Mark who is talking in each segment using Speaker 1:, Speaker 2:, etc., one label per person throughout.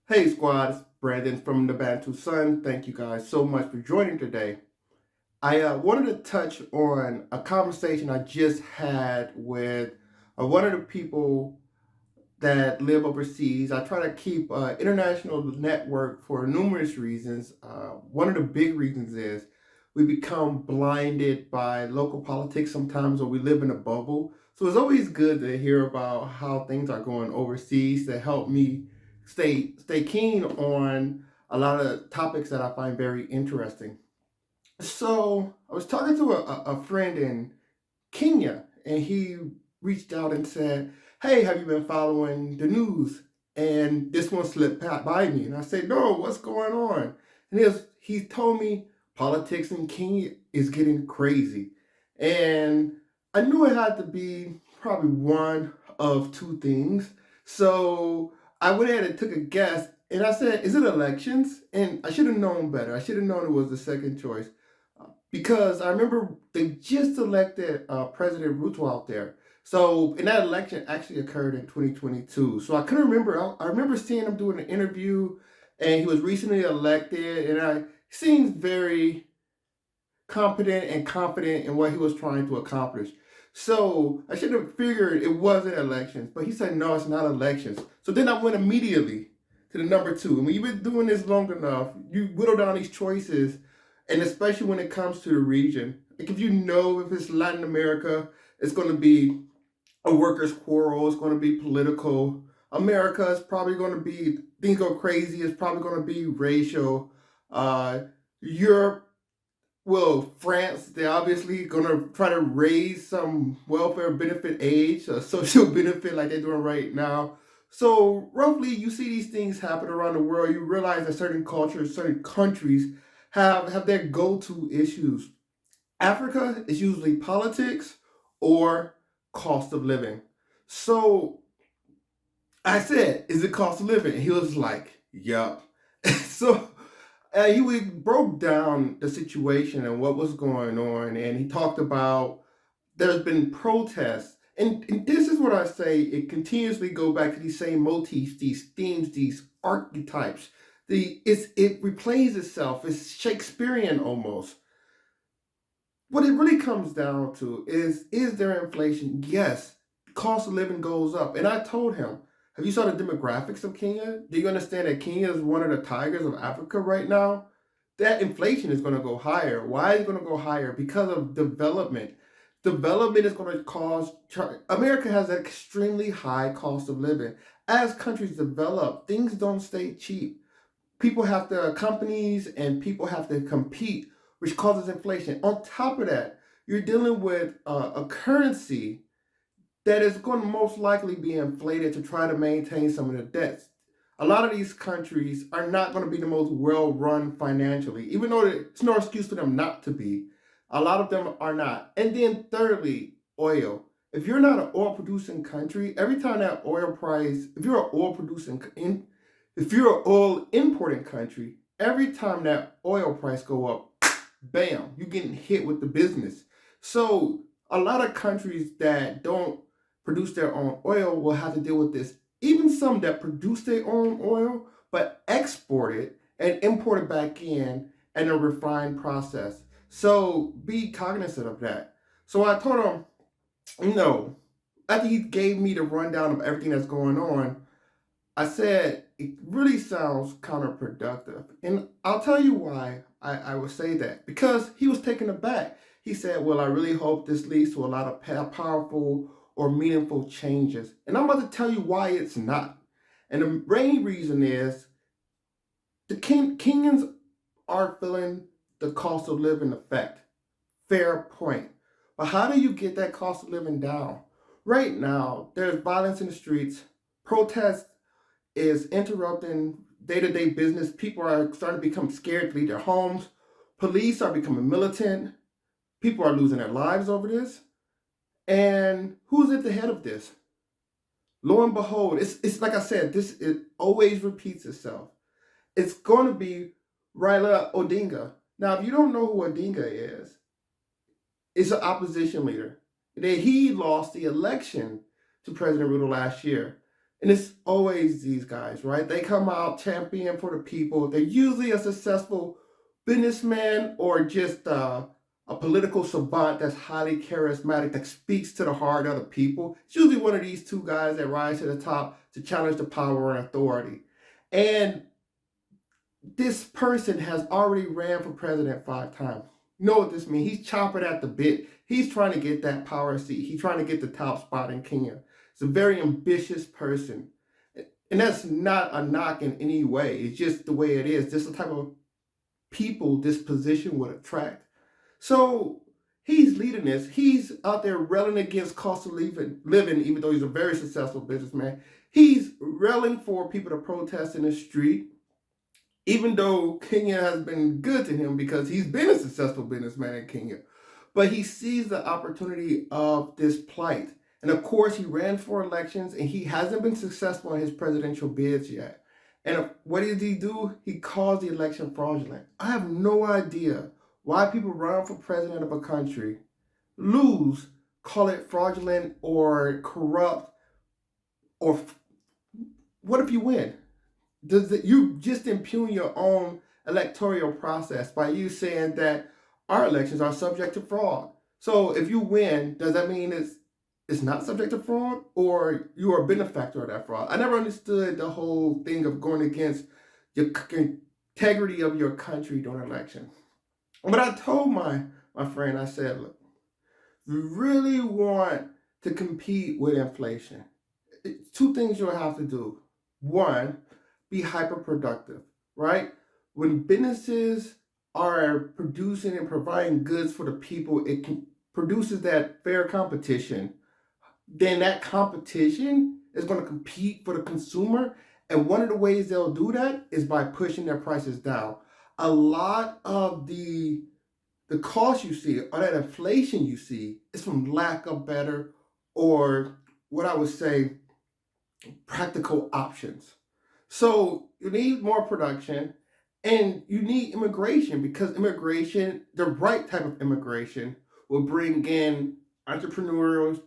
Speaker 1: Hey squad, it's Brandon from the Bantu Sun. Thank you guys so much for joining today. I wanted to touch on a conversation I just had with one of the people that live overseas. I try to keep international network for numerous reasons. One of the big reasons is we become blinded by local politics sometimes, or we live in a bubble. So it's always good to hear about how things are going overseas to help me stay keen on a lot of topics that I find very interesting. So I was talking to a friend in Kenya, and he reached out and said, "Hey, have you been following the news?" And this one slipped by me, and I said, "No, what's going on?" And he told me politics in Kenya is getting crazy, and I knew it had to be probably one of two things. So I went ahead and took a guess, and I said, "Is it elections?" And I should have known better. I should have known it was the second choice because I remember they just elected President Ruto out there. So, and that election actually occurred in 2022. So I couldn't remember. I remember seeing him doing an interview, and he was recently elected, and I seems very competent and confident in what he was trying to accomplish. So I should have figured it wasn't elections, but he said no, it's not elections. So then I went immediately to the number two. And when you've been doing this long enough, you whittle down these choices, and especially when it comes to the region. Like if you know if it's Latin America, it's going to be a workers' quarrel. It's going to be political. America is probably going to be things go crazy. It's probably going to be racial. Uh, Europe, well, France, they're obviously gonna try to raise some welfare benefit age, a social benefit like they're doing right now. So roughly, you see these things happen around the world. You realize that certain cultures, certain countries have their go-to issues. Africa is usually politics or cost of living. So I said, "Is it cost of living?" And he was like, "Yup." So he broke down the situation and what was going on, and he talked about there's been protests, and this is what I say: it continuously go back to these same motifs, these themes, these archetypes. It replays itself. It's Shakespearean almost. What it really comes down to is there inflation? Yes, cost of living goes up. And I told him, have you saw the demographics of Kenya? Do you understand that Kenya is one of the tigers of Africa right now? That inflation is going to go higher. Why is it going to go higher? Because of development. Development is going to cause America has an extremely high cost of living. As countries develop, things don't stay cheap. People have to companies and people have to compete, which causes inflation. On top of that, you're dealing with a currency that is going to most likely be inflated to try to maintain some of the debts. A lot of these countries are not going to be the most well run financially, even though it's no excuse for them not to be. A lot of them are not. And then, thirdly, oil. If you're not an oil producing country, every time that oil price, if you're an oil producing, if you're an oil importing country, every time that oil price go up, bam, you're getting hit with the business. So a lot of countries that don't produce their own oil will have to deal with this. Even some that produce their own oil but export it and import it back in a refined process. So be cognizant of that. So I told him, after he gave me the rundown of everything that's going on, I said it really sounds counterproductive. And I'll tell you why I would say that. Because he was taken aback. He said, "Well, I really hope this leads to a lot of powerful or meaningful changes." And I'm about to tell you why it's not. And the main reason is the Kenyans are feeling the cost of living effect. Fair point. But how do you get that cost of living down? Right now, there's violence in the streets, protests is interrupting day to day business. People are starting to become scared to leave their homes. Police are becoming militant. People are losing their lives over this. And who's at the head of this? Lo and behold, it's like I said, it always repeats itself. It's going to be Raila Odinga. Now, if you don't know who Odinga is, it's an opposition leader. He lost the election to President Ruto last year. And it's always these guys, right? They come out champion for the people. They're usually a successful businessman or just a political savant that's highly charismatic, that speaks to the heart of the people. It's usually one of these two guys that rise to the top to challenge the power and authority. And this person has already ran for president 5 times. You know what this means? He's chopping at the bit. He's trying to get that power seat. He's trying to get the top spot in Kenya. It's a very ambitious person. And that's not a knock in any way. It's just the way it is. Just the type of people this position would attract. So he's leading this. He's out there railing against cost of living, even though he's a very successful businessman. He's railing for people to protest in the street, even though Kenya has been good to him because he's been a successful businessman in Kenya. But he sees the opportunity of this plight. And of course, he ran for elections and he hasn't been successful in his presidential bids yet. And what did he do? He called the election fraudulent. I have no idea why people run for president of a country, lose, call it fraudulent or corrupt, or what if you win? You just impugn your own electoral process by you saying that our elections are subject to fraud. So if you win, does that mean it's not subject to fraud, or you are a benefactor of that fraud? I never understood the whole thing of going against your integrity of your country during elections. But I told my friend, I said, look, you really want to compete with inflation, two things you'll have to do. One, be hyper productive, right? When businesses are producing and providing goods for the people, it produces that fair competition. Then that competition is going to compete for the consumer. And one of the ways they'll do that is by pushing their prices down. A lot of the cost you see, or that inflation you see, is from lack of better, or what I would say, practical options. So you need more production and you need immigration, because immigration, the right type of immigration, will bring in entrepreneurs,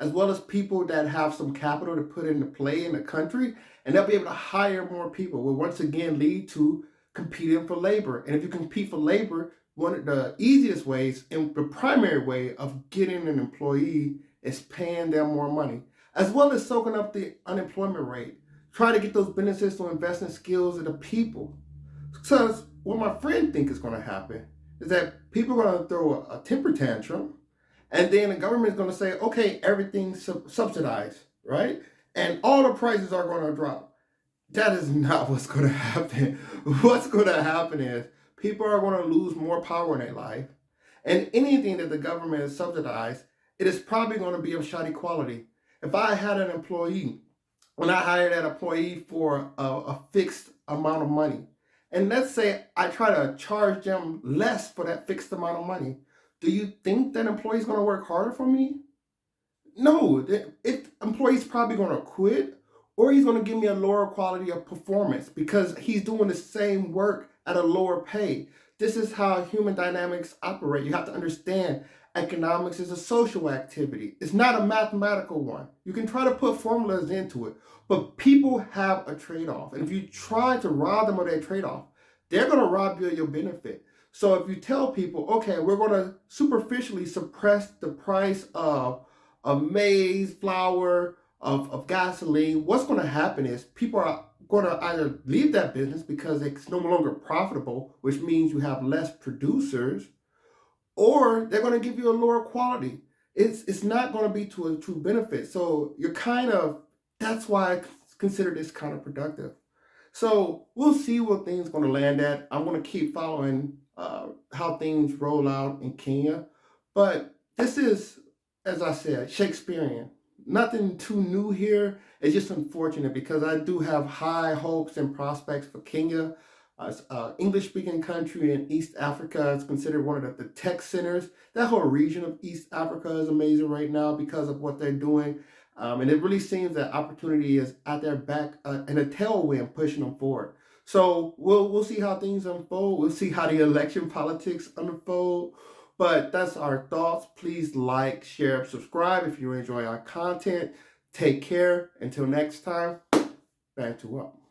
Speaker 1: as well as people that have some capital to put into play in the country, and they'll be able to hire more people. Will once again lead to competing for labor. And if you compete for labor, one of the easiest ways and the primary way of getting an employee is paying them more money, as well as soaking up the unemployment rate. Try to get those businesses to invest in skills of the people. Because what my friend thinks is going to happen is that people are going to throw a temper tantrum, and then the government is going to say, okay, everything's subsidized, right? And all the prices are going to drop. That is not what's going to happen. What's going to happen is people are going to lose more power in their life. And anything that the government is subsidized, it is probably going to be of shoddy quality. If I had an employee, when I hire that employee for a fixed amount of money, and let's say I try to charge them less for that fixed amount of money, do you think that employee is going to work harder for me? No, the employee's probably going to quit, or he's going to give me a lower quality of performance because he's doing the same work at a lower pay. This is how human dynamics operate. You have to understand economics is a social activity. It's not a mathematical one. You can try to put formulas into it, but people have a trade-off. And if you try to rob them of their trade-off, they're going to rob you of your benefit. So if you tell people, okay, we're going to superficially suppress the price of maize, flour, of gasoline, what's going to happen is people are going to either leave that business because it's no longer profitable, which means you have less producers, or they're going to give you a lower quality. It's not going to be to a true benefit. So you're that's why I consider this counterproductive. So we'll see where things going to land at. I'm going to keep following how things roll out in Kenya. But this is, as I said, Shakespearean. Nothing too new here. It's just unfortunate because I do have high hopes and prospects for Kenya. English-speaking country in East Africa. It's considered one of the tech centers. That whole region of East Africa is amazing right now because of what they're doing. And it really seems that opportunity is at their back and a tailwind pushing them forward. So we'll see how things unfold. We'll see how the election politics unfold. But that's our thoughts. Please like, share, subscribe if you enjoy our content. Take care. Until next time, Bantu up.